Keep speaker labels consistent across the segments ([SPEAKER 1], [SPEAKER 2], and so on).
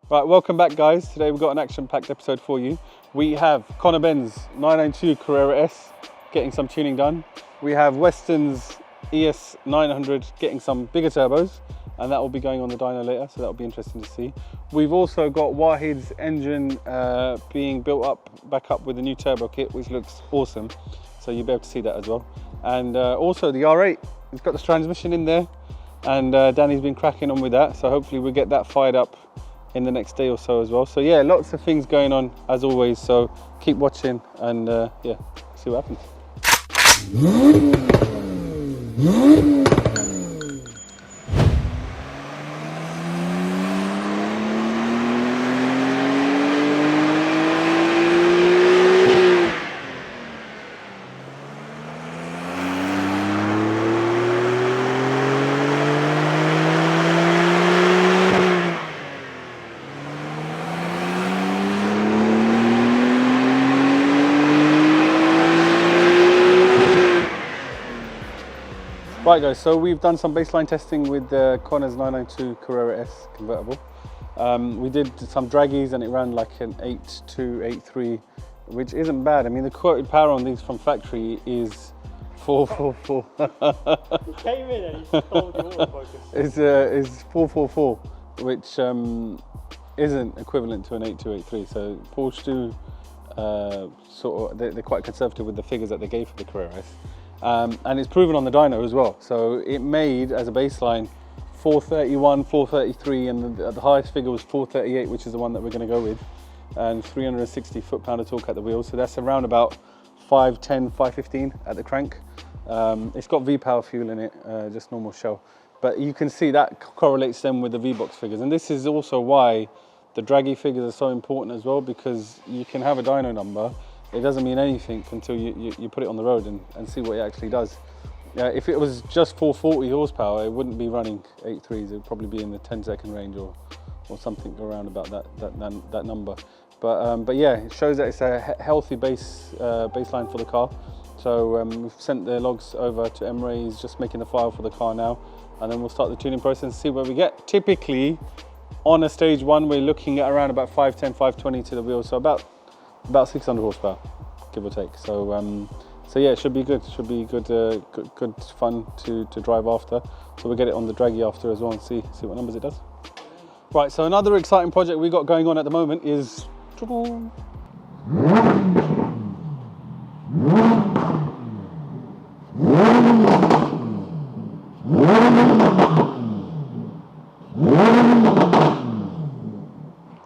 [SPEAKER 1] Right, welcome back guys. Today we've got an action-packed episode for you. We have Conor Ben's 992 Carrera S getting some tuning done. We have Weston's ES 900 getting some bigger turbos, and that will be going on the dyno later, so that will be interesting to see. We've also got Wahid's engine being built back up with a new turbo kit, which looks awesome. So you'll be able to see that as well. And also the R8, it's got the transmission in there, and Danny's been cracking on with that. So hopefully we'll get that fired up in the next day or so as well. So yeah, lots of things going on as always. So keep watching and yeah, see what happens. Right guys, so we've done some baseline testing with Conor's 992 Carrera S convertible. We did some draggies and it ran like an 8.2, 8.3, which isn't bad. I mean, the quoted power on these from factory is 444.
[SPEAKER 2] You came in and you stole the autofocus.
[SPEAKER 1] Is 444, which isn't equivalent to an 8.2, 8.3. So Porsche do they're quite conservative with the figures that they gave for the Carrera S. And it's proven on the dyno as well. So it made, as a baseline, 431, 433, and the highest figure was 438, which is the one that we're going to go with, and 360 foot-pound of torque at the wheel. So that's around about 510, 515 at the crank. It's got V-Power fuel in it, just normal shell. But you can see that correlates then with the V-Box figures. And this is also why the draggy figures are so important as well, because you can have a dyno number. It doesn't mean anything until you put it on the road and see what it actually does. If it was just 440 horsepower, it wouldn't be running 8.3s. It would probably be in the 10-second range or something around about that number. But yeah, it shows that it's a healthy baseline for the car. So we've sent the logs over to MUNRAJ'S, just making the file for the car now, and then we'll start the tuning process and see where we get. Typically, on a stage one, we're looking at around about 510, 520 to the wheel, so about 600 horsepower, give or take. So yeah, it should be good. Should be good fun to drive after. So we'll get it on the draggy after as well and see what numbers it does. Right, so another exciting project we got going on at the moment is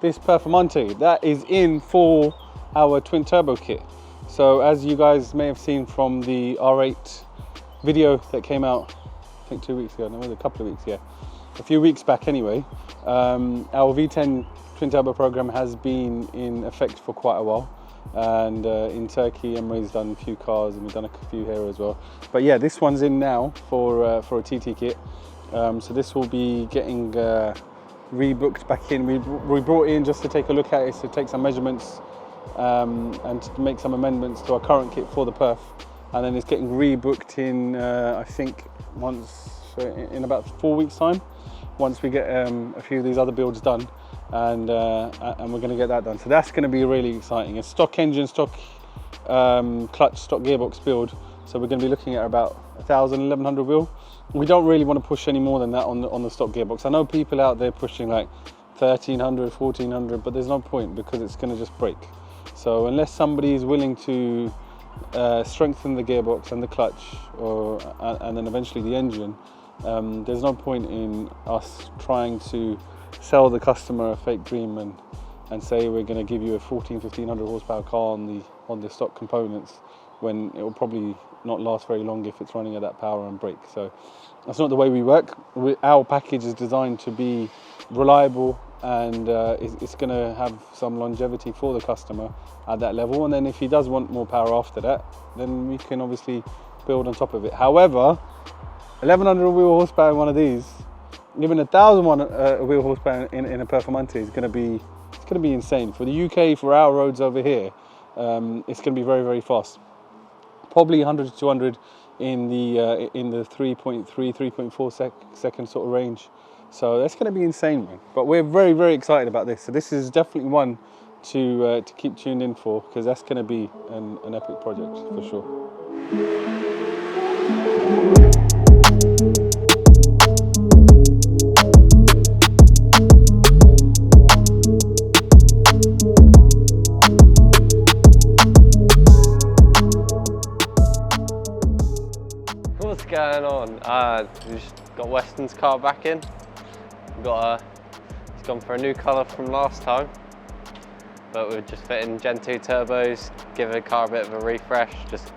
[SPEAKER 1] this Performante that is in for our twin turbo kit. So as you guys may have seen from the R8 video that came out, I think 2 weeks ago, no, it was a couple of weeks, yeah, a few weeks back anyway, our V10 twin turbo program has been in effect for quite a while, and in Turkey MUNRAJ'S done a few cars and we've done a few here as well. But yeah, this one's in now for a TT kit. So this will be getting rebooked back in. We brought in just to take a look at it, to take some measurements and to make some amendments to our current kit for the perf, and then it's getting rebooked in I think in about 4 weeks time, once we get a few of these other builds done, and we're going to get that done. So that's going to be really exciting. A stock engine, stock clutch, stock gearbox build, so we're going to be looking at about 1,000, 1,100 wheel. We don't really want to push any more than that on the stock gearbox. I know people out there pushing like 1,300, 1,400, but there's no point because it's going to just break. So unless somebody is willing to strengthen the gearbox and the clutch, and then eventually the engine, there's no point in us trying to sell the customer a fake dream and say we're going to give you a 1,500 horsepower car on the stock components, when it will probably not last very long if it's running at that power and brake. So that's not the way we work. Our package is designed to be reliable, and it's going to have some longevity for the customer at that level. And then if he does want more power after that, then we can obviously build on top of it. However, 1,100 wheel horsepower in one of these, even 1,000 wheel horsepower in a Performante is going to be insane. For the UK, for our roads over here, it's going to be very, very fast. Probably 100 to 200 in the 3.3, 3.4 second sort of range. So that's going to be insane, man. But we're very, very excited about this. So this is definitely one to keep tuned in for, because that's going to be an epic project for sure.
[SPEAKER 3] What's going on? We just got Weston's car back in. We've got it's gone for a new colour from last time, but we're just fitting Gen 2 turbos, give the car a bit of a refresh, just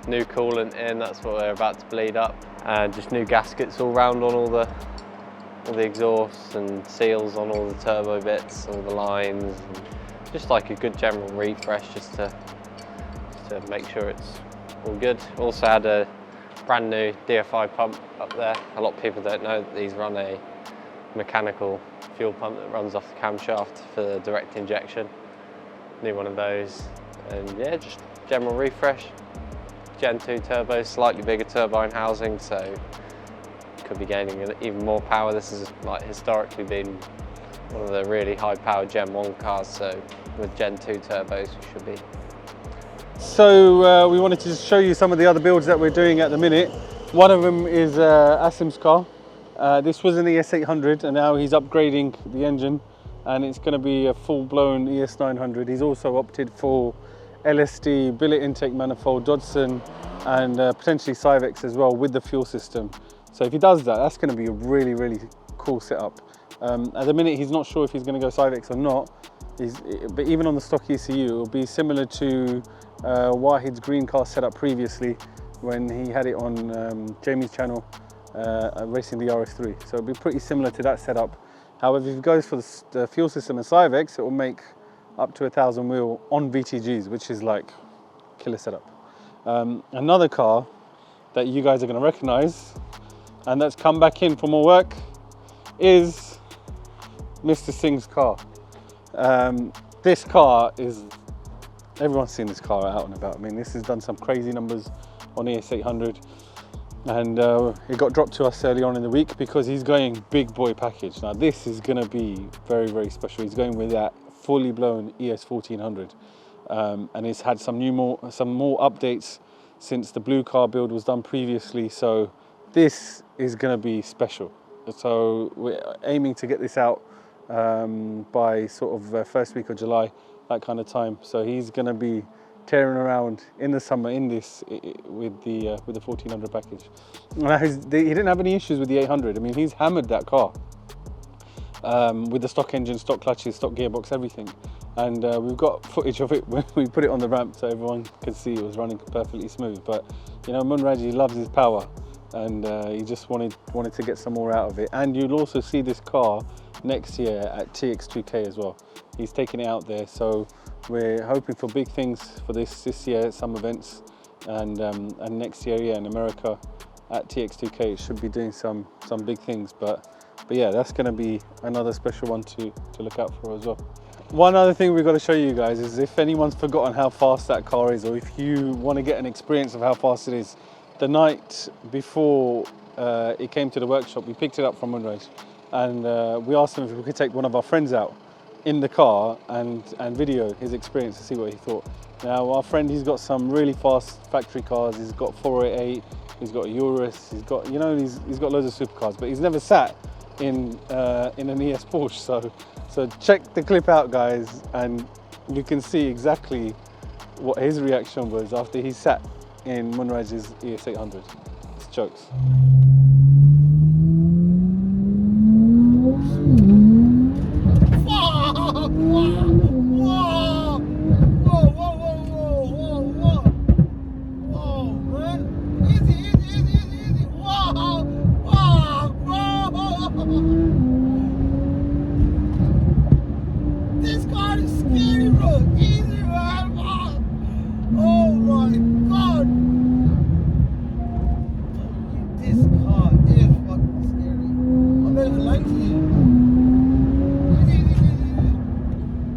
[SPEAKER 3] new coolant in, that's what we're about to bleed up, and just new gaskets all round on all the exhausts and seals on all the turbo bits, all the lines, and just like a good general refresh just to make sure it's all good. Also had a brand new DFI pump up there. A lot of people don't know that these run a mechanical fuel pump that runs off the camshaft for direct injection. New one of those, and yeah, just general refresh. Gen 2 turbo, slightly bigger turbine housing, so could be gaining even more power. This has like historically been one of the really high powered Gen 1 cars, so with Gen 2 turbos we should be.
[SPEAKER 1] So we wanted to just show you some of the other builds that we're doing at the minute. One of them is Asim's car. This was an ES800 and now he's upgrading the engine and it's going to be a full-blown ES900. He's also opted for LSD, billet intake manifold, Dodson and potentially Cyvex as well with the fuel system. So if he does that, that's going to be a really, really cool setup. At the minute he's not sure if he's going to go Cyvex or not, but even on the stock ECU it will be similar to Wahid's green car setup previously when he had it on Jamie's channel racing the RS3. So it'll be pretty similar to that setup. However, if he goes for the fuel system and Cyvex, it will make up to 1,000 wheel on VTGs, which is like killer setup. Another car that you guys are going to recognize and that's come back in for more work is Mr. Singh's car. This car is, everyone's seen this car out and about. I mean, this has done some crazy numbers on ES800 and it got dropped to us early on in the week because he's going big boy package. Now this is going to be very, very special. He's going with that fully blown ES1400 and it's had some more updates since the blue car build was done previously. So this is going to be special. So we're aiming to get this out by sort of first week of July, that kind of time. So he's going to be tearing around in the summer in this with the 1400 package. He didn't have any issues with the 800. I mean, he's hammered that car with the stock engine, stock clutches, stock gearbox, everything. And we've got footage of it when we put it on the ramp so everyone could see it was running perfectly smooth. But you know, MUNRAJ'S, he loves his power and he just wanted to get some more out of it. And you'll also see this car next year at TX2K as well. He's taking it out there, so we're hoping for big things for this year at some events, and next year, yeah, in America at TX2K it should be doing some big things. But yeah, that's going to be another special one to look out for as well. One other thing we've got to show you guys is if anyone's forgotten how fast that car is, or if you want to get an experience of how fast it is, the night before it came to the workshop, we picked it up from MUNRAJ'S and we asked him if we could take one of our friends out in the car and video his experience to see what he thought. Now our friend, he's got some really fast factory cars. He's got 488, he's got a Urus, he's got, you know, he's got loads of supercars, but he's never sat in an ES Porsche. So check the clip out, guys, and you can see exactly what his reaction was after he sat in MUNRAJ'S ES800. It's jokes.
[SPEAKER 4] This car is scary, bro. Easy, man. Oh my god. This car is fucking scary. I'm not even lying to you. Easy.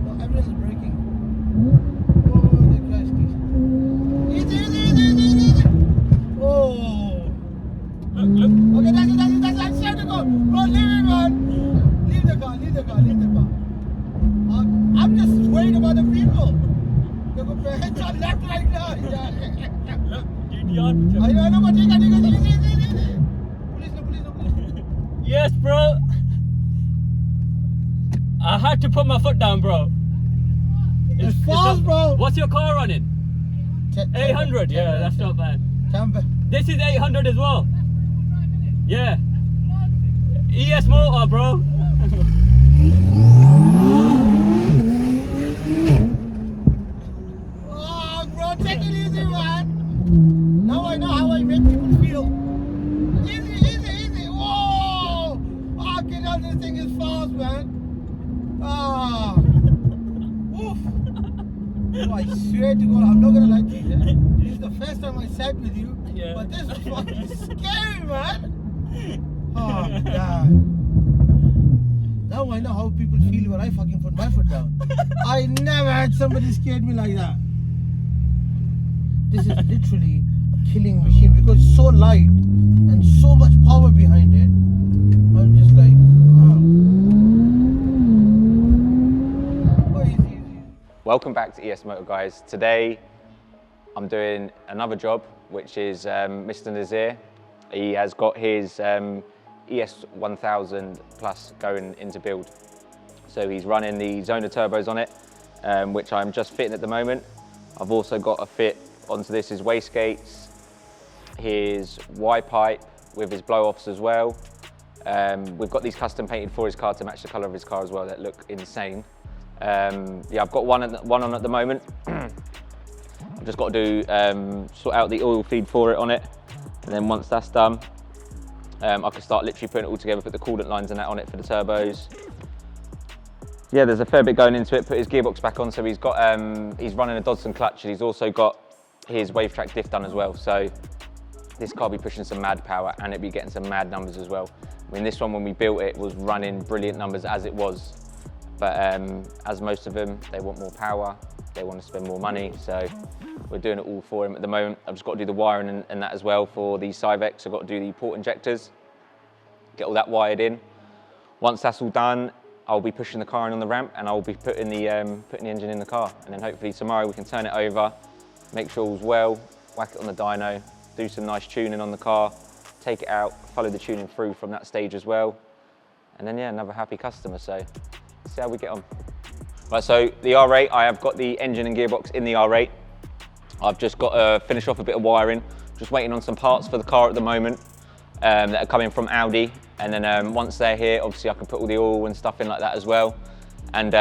[SPEAKER 4] No, everything is breaking. Oh, the crash keys. Easy. Oh. Okay, that's it. That's it. Go. Bro, leave it, man. about the people. They go turn left right now.
[SPEAKER 2] Look, dude,
[SPEAKER 4] I know, but take it. Police, no, police.
[SPEAKER 2] Yes, bro. I had to put my foot down, bro.
[SPEAKER 4] It's fast, bro.
[SPEAKER 2] What's your car running? 800. Yeah, that's not bad. This is 800 as well. Yeah. ESMOTOR, bro.
[SPEAKER 4] Oh, bro, take it easy, man. Now I know how I make people feel. Easy. Whoa! Oh, get out, this thing is fast, man. Ah. Oof. Oh, I swear to God, I'm not gonna lie to you. This is the first time I sat with you, but this is fucking scary, man. Oh, God. Now I know how people feel when I fucking put my foot down. I never had somebody scared me like that. This is literally a killing machine because it's so light and so much power behind it. I'm just like, oh, easy.
[SPEAKER 5] Welcome back to ESMOTOR, guys. Today I'm doing another job, which is Mr. Nazir. He has got his ES1000 Plus going into build. So he's running the Dyno turbos on it, which I'm just fitting at the moment. I've also got a fit onto this his wastegates, his Y-pipe with his blow-offs as well. We've got these custom painted for his car to match the colour of his car as well that look insane. Yeah, I've got one on at the moment. I've just got to do sort out the oil feed for it on it, and then once that's done, I can start literally putting it all together, put the coolant lines and that on it for the turbos. Yeah, there's a fair bit going into it. Put his gearbox back on, so he's got he's running a Dodson clutch, and he's also got his wave track diff done as well. So this car will be pushing some mad power, and it'll be getting some mad numbers as well. I mean, this one when we built it was running brilliant numbers as it was, but as most of them, they want more power, they want to spend more money, so we're doing it all for him at the moment. I've just got to do the wiring and that as well for the Cyvex. I've got to do the port injectors, get all that wired in. Once that's all done, I'll be pushing the car in on the ramp, and I'll be putting the engine in the car. And then hopefully tomorrow we can turn it over, make sure all's well, whack it on the dyno, do some nice tuning on the car, take it out, follow the tuning through from that stage as well. And then yeah, another happy customer, so let's see how we get on. Right, so the R8, I have got the engine and gearbox in the R8. I've just got to finish off a bit of wiring, just waiting on some parts for the car at the moment that are coming from Audi. And then once they're here, obviously I can put all the oil and stuff in like that as well, and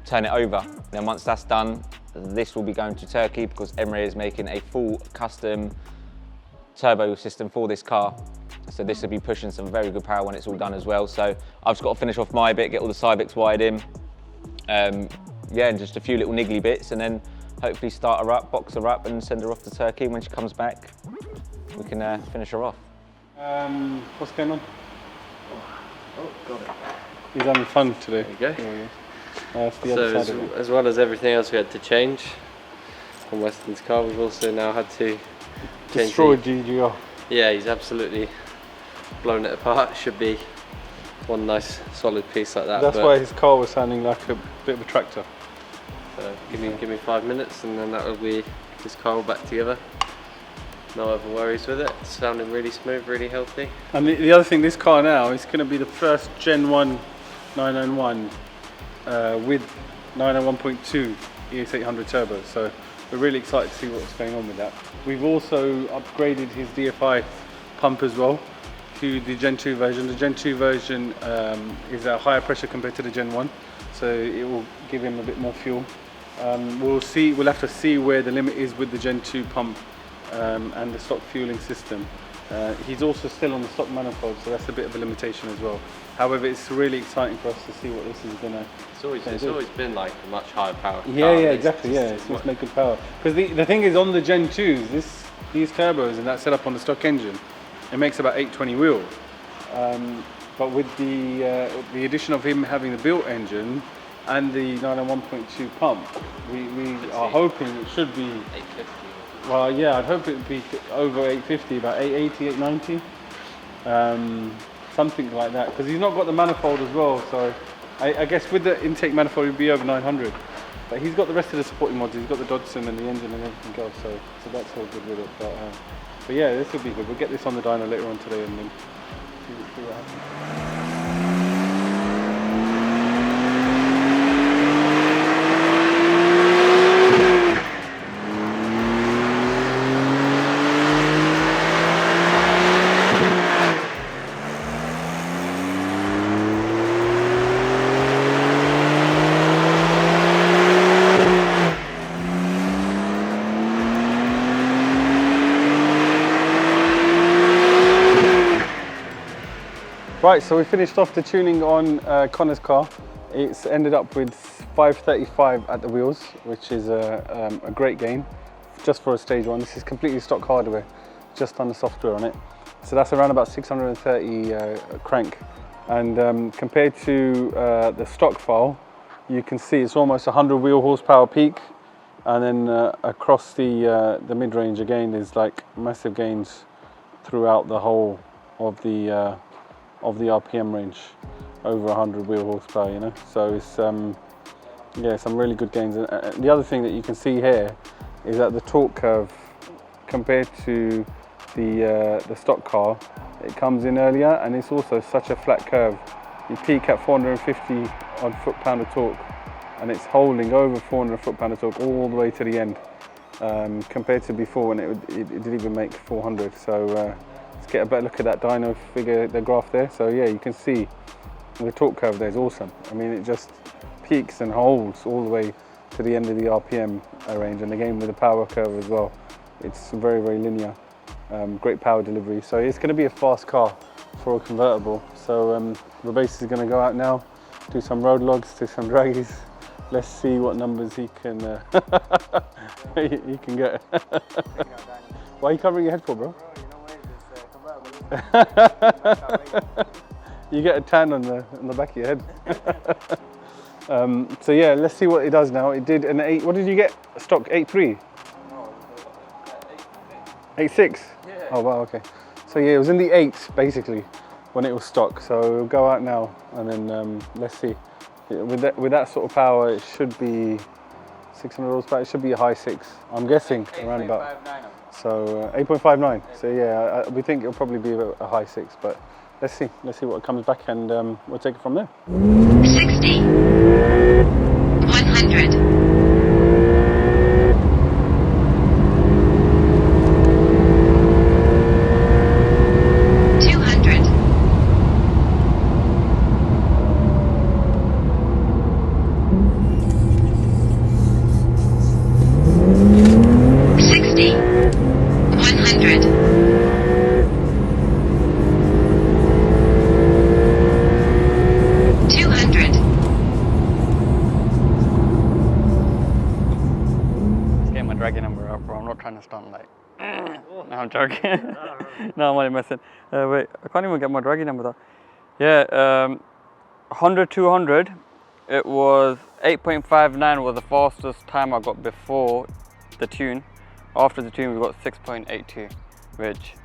[SPEAKER 5] turn it over. And then once that's done, this will be going to Turkey because Emre is making a full custom turbo system for this car. So this will be pushing some very good power when it's all done as well. So I've just got to finish off my bit, get all the Cyvex wired in. Yeah, and just a few little niggly bits, and then hopefully start her up, box her up, and send her off to Turkey. When she comes back, we can finish her off.
[SPEAKER 1] What's going on?
[SPEAKER 3] Oh, got it.
[SPEAKER 1] He's having fun today.
[SPEAKER 3] There you go.
[SPEAKER 1] That's the other side of it.
[SPEAKER 3] As well as everything else we had to change on Weston's car, we've also now had to change
[SPEAKER 1] Destroy GGR.
[SPEAKER 3] Yeah, he's absolutely blown it apart. Should be one nice solid piece like that.
[SPEAKER 1] That's why his car was sounding like a bit of a tractor.
[SPEAKER 3] So give me 5 minutes, and then that will be this car all back together. No other worries with it. It's sounding really smooth, really healthy.
[SPEAKER 1] And the other thing, this car now is going to be the first Gen 1 991 with 901.2 ES800 turbo. So we're really excited to see what's going on with that. We've also upgraded his DFI pump as well to the Gen 2 version. The Gen 2 version is at higher pressure compared to the Gen 1, so it will give him a bit more fuel. We'll have to see where the limit is with the Gen 2 pump and the stock fueling system. He's also still on the stock manifold, so that's a bit of a limitation as well. However, it's really exciting for us to see what this is gonna.
[SPEAKER 3] It's always been like a much higher power car.
[SPEAKER 1] Yeah, exactly. Yeah, it's just making power. Because the thing is, on the Gen 2s, these turbos and that setup on the stock engine, it makes about 820 wheel. But with the addition of him having the built engine and the 901.2 pump, we are hoping it should be
[SPEAKER 3] 850.
[SPEAKER 1] Well, yeah, I'd hope it would be over 850, about 880, 890, something like that. Because he's not got the manifold as well, so I guess with the intake manifold, it'd be over 900. But he's got the rest of the supporting mods. He's got the Dodson and the engine and everything else, so that's all good with it. But yeah, this will be good. We'll get this on the dyno later on today and then see what happens. Right, so we finished off the tuning on Conor's car. It's ended up with 535 at the wheels, which is a great gain just for a stage one. This is completely stock hardware, just on the software on it. So that's around about 630 crank. And compared to the stock file, you can see it's almost 100 wheel horsepower peak. And then across the mid-range again, there's like massive gains throughout the whole of the RPM range, over 100 wheel horsepower, you know. So it's yeah, some really good gains. And the other thing that you can see here is that the torque curve compared to the stock car, it comes in earlier, and it's also such a flat curve. You peak at 450 odd foot-pound of torque, and it's holding over 400 foot-pound of torque all the way to the end, compared to before when it didn't even make 400. So let's get a better look at that dyno figure, the graph there. So yeah, you can see the torque curve there is awesome. I mean, it just peaks and holds all the way to the end of the RPM range, and again with the power curve as well. It's very, very linear, great power delivery. So it's going to be a fast car for a convertible. So Rebase is going to go out now, do some road logs, do some draggies. Let's see what numbers he can he can get. Why are you covering your head for, bro? You get a tan on the back of your head. So yeah, let's see what it does now. It did an 8. What did you get? Stock 8.3? 8.6? Yeah. Oh wow, okay. So yeah, it was in the 8s basically when it was stock. So we'll go out now and then let's see. With that sort of power, it should be 600 horsepower. It should be a high 6. I'm guessing around about. So 8.59. So yeah, we think it'll probably be a high 6, but let's see what comes back, and we'll take it from there.
[SPEAKER 6] 60, 100.
[SPEAKER 2] I'm joking. No, I'm only messing. Wait, I can't even get my draggy number though. Yeah, 100, 200, it was 8.59 was the fastest time I got before the tune. After the tune, we got 6.82, which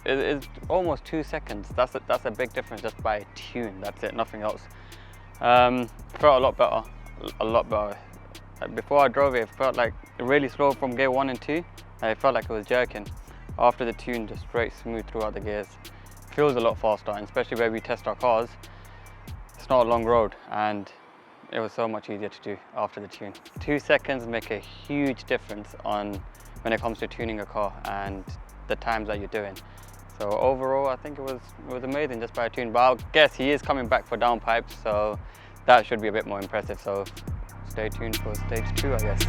[SPEAKER 2] is almost 2 seconds. That's a big difference just by a tune. That's it, nothing else. Felt a lot better, a lot better. Before I drove it, it felt like really slow from gear 1 and 2. It felt like it was jerking. After the tune, just straight smooth throughout the gears. Feels a lot faster, and especially where we test our cars, it's not a long road, and it was so much easier to do after the tune. 2 seconds make a huge difference on when it comes to tuning a car and the times that you're doing. So overall, I think it was amazing just by a tune. But I guess he is coming back for downpipes, so that should be a bit more impressive. So stay tuned for stage 2, I guess.